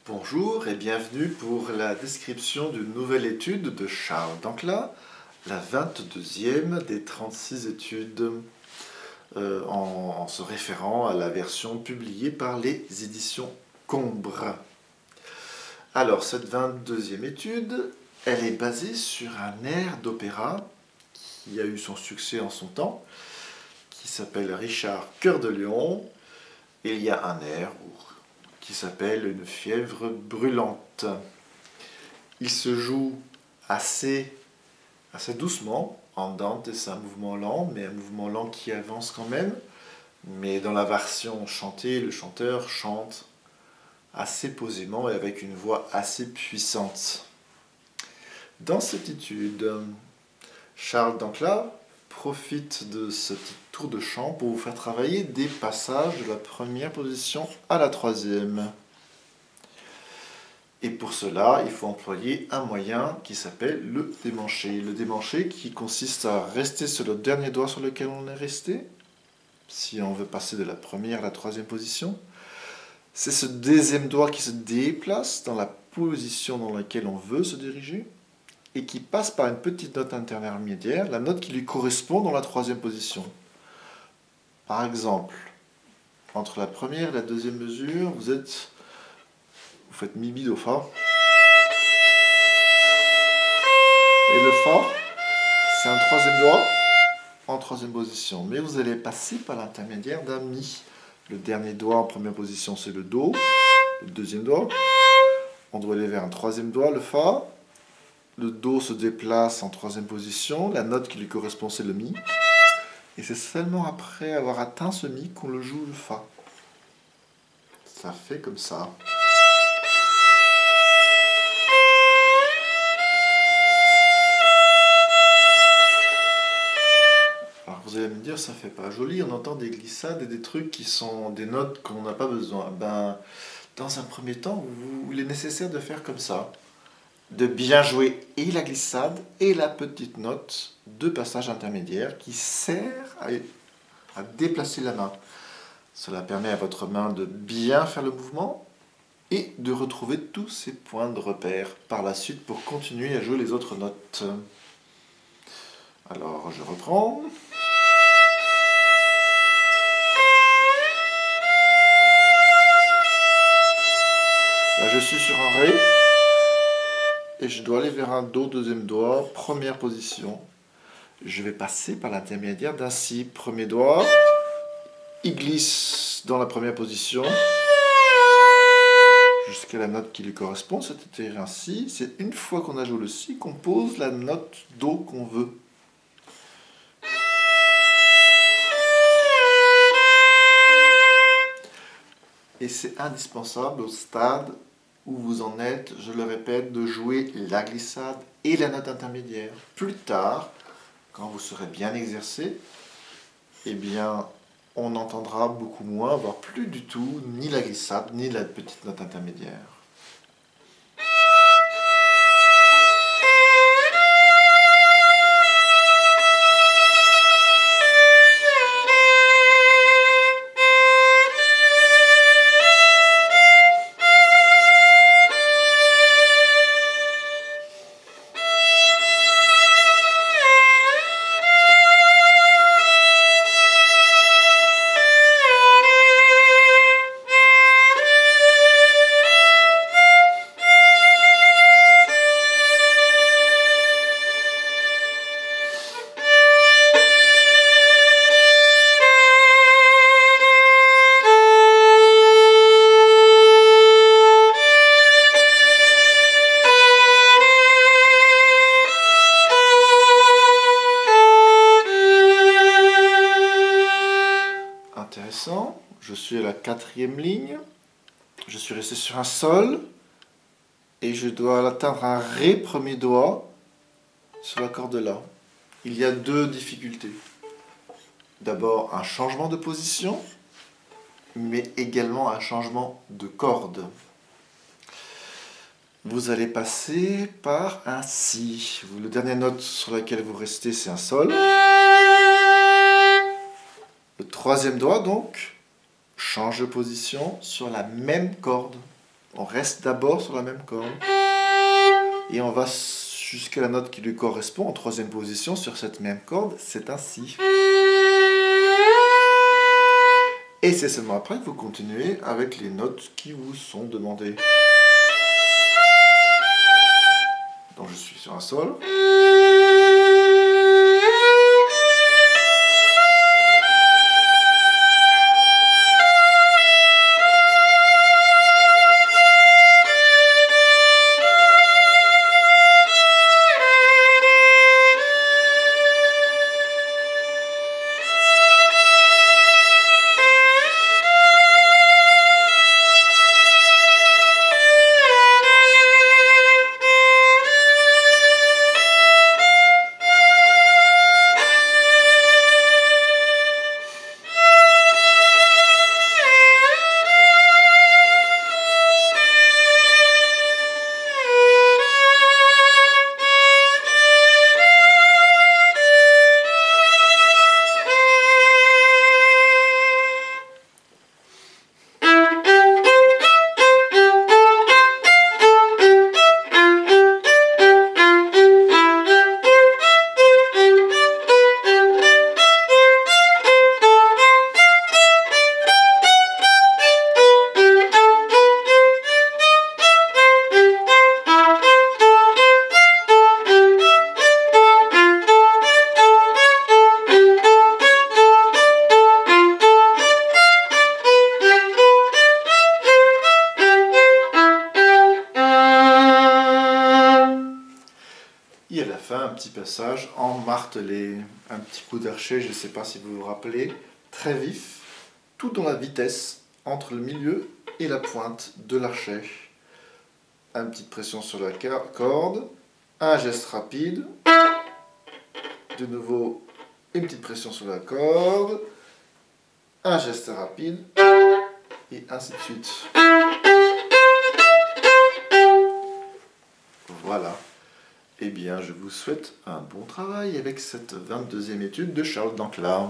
Bonjour et bienvenue pour la description d'une nouvelle étude de Charles Dancla, la 22e des 36 études en se référant à la version publiée par les éditions Combre. Alors cette 22e étude, elle est basée sur un air d'opéra qui a eu son succès en son temps, qui s'appelle Richard Cœur de Lion, et il y a un air qui s'appelle Une fièvre brûlante. Il se joue assez doucement, en dante, et c'est un mouvement lent, mais un mouvement lent qui avance quand même. Mais dans la version chantée, le chanteur chante assez posément et avec une voix assez puissante. Dans cette étude, Charles Dancla profite de ce petit tour de chant pour vous faire travailler des passages de la première position à la troisième. Et pour cela, il faut employer un moyen qui s'appelle le démanché. Le démanché qui consiste à rester sur le dernier doigt sur lequel on est resté, si on veut passer de la première à la troisième position. C'est ce deuxième doigt qui se déplace dans la position dans laquelle on veut se diriger et qui passe par une petite note intermédiaire, la note qui lui correspond dans la troisième position. Par exemple, entre la première et la deuxième mesure, vous faites mi, mi, do, fa. Et le fa, c'est un troisième doigt en troisième position. Mais vous allez passer par l'intermédiaire d'un mi. Le dernier doigt en première position, c'est le do. Le deuxième doigt. On doit aller vers un troisième doigt, le fa. Le do se déplace en troisième position. La note qui lui correspond, c'est le mi. Et c'est seulement après avoir atteint ce mi qu'on le joue le fa. Ça fait comme ça. Alors vous allez me dire, ça fait pas joli, on entend des glissades et des trucs qui sont des notes qu'on n'a pas besoin. Dans un premier temps, il est nécessaire de faire comme ça. De bien jouer et la glissade et la petite note de passage intermédiaire qui sert à déplacer la main. Cela permet à votre main de bien faire le mouvement et de retrouver tous ces points de repère par la suite pour continuer à jouer les autres notes. Alors je reprends. Là je suis sur un ré. Et je dois aller vers un do, deuxième doigt, première position. Je vais passer par l'intermédiaire d'un si, premier doigt. Il glisse dans la première position jusqu'à la note qui lui correspond, c'est-à-dire un si. C'est une fois qu'on a joué le si qu'on pose la note do qu'on veut. Et c'est indispensable au stade où vous en êtes, je le répète, de jouer la glissade et la note intermédiaire. Plus tard, quand vous serez bien exercé, eh bien, on entendra beaucoup moins, voire plus du tout, ni la glissade, ni la petite note intermédiaire. Intéressant. Je suis à la quatrième ligne. Je suis resté sur un sol. Et je dois atteindre un ré premier doigt sur la corde là. Il y a deux difficultés. D'abord un changement de position, mais également un changement de corde. Vous allez passer par un si. La dernière note sur laquelle vous restez, c'est un sol. Le troisième doigt, donc, change de position sur la même corde. On reste d'abord sur la même corde. Et on va jusqu'à la note qui lui correspond en troisième position sur cette même corde. C'est un Si. Et c'est seulement après que vous continuez avec les notes qui vous sont demandées. Donc je suis sur un Sol. Et à la fin, un petit passage en martelé, un petit coup d'archet, je ne sais pas si vous vous rappelez, très vif, tout dans la vitesse, entre le milieu et la pointe de l'archet. Une petite pression sur la corde, un geste rapide, de nouveau une petite pression sur la corde, un geste rapide, et ainsi de suite. Voilà. Eh bien, je vous souhaite un bon travail avec cette 22e étude de Charles Dankla.